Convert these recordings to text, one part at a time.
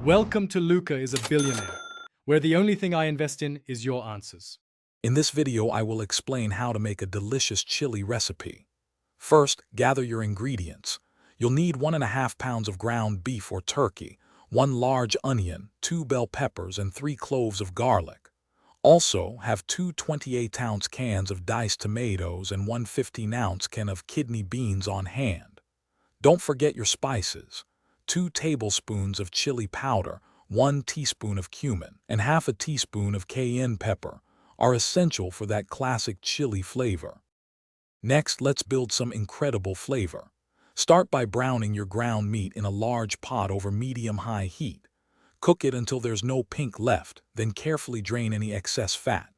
Welcome to Luca is a Billionaire, where the only thing I invest in is your answers. In this video, I will explain how to make a delicious chili recipe. First, gather your ingredients. You'll need 1.5 pounds of ground beef or turkey, 1 large onion, 2 bell peppers, and 3 cloves of garlic. Also, have 2 28-ounce cans of diced tomatoes and 1 15-ounce can of kidney beans on hand. Don't forget your spices. 2 tablespoons of chili powder, 1 teaspoon of cumin, and half a teaspoon of cayenne pepper are essential for that classic chili flavor. Next, let's build some incredible flavor. Start by browning your ground meat in a large pot over medium-high heat. Cook it until there's no pink left, then carefully drain any excess fat.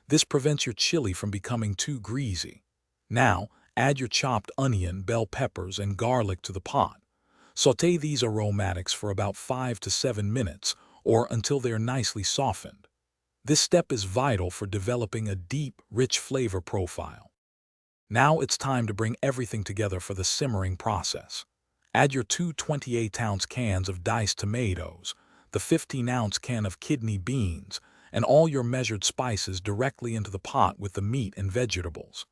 This prevents your chili from becoming too greasy. Now, add your chopped onion, bell peppers, and garlic to the pot. Sauté these aromatics for about 5 to 7 minutes, or until they are nicely softened. This step is vital for developing a deep, rich flavor profile. Now it's time to bring everything together for the simmering process. Add your 2 28-ounce cans of diced tomatoes, the 15-ounce can of kidney beans, and all your measured spices directly into the pot with the meat and vegetables.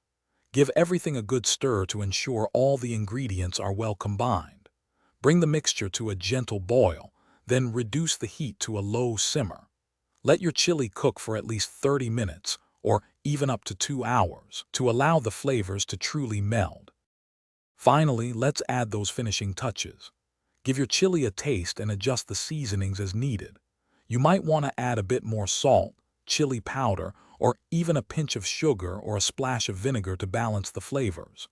Give everything a good stir to ensure all the ingredients are well combined. Bring the mixture to a gentle boil, then reduce the heat to a low simmer. Let your chili cook for at least 30 minutes, or even up to 2 hours, to allow the flavors to truly meld. Finally, let's add those finishing touches. Give your chili a taste and adjust the seasonings as needed. You might want to add a bit more salt, chili powder, or even a pinch of sugar or a splash of vinegar to balance the flavors.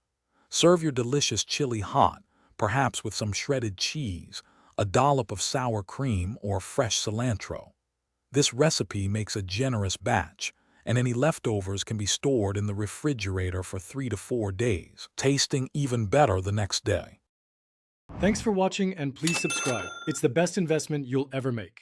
Serve your delicious chili hot, perhaps with some shredded cheese, a dollop of sour cream, or fresh cilantro. This recipe makes a generous batch, and any leftovers can be stored in the refrigerator for 3 to 4 days, tasting even better the next day. Thanks for watching and please subscribe. It's the best investment you'll ever make.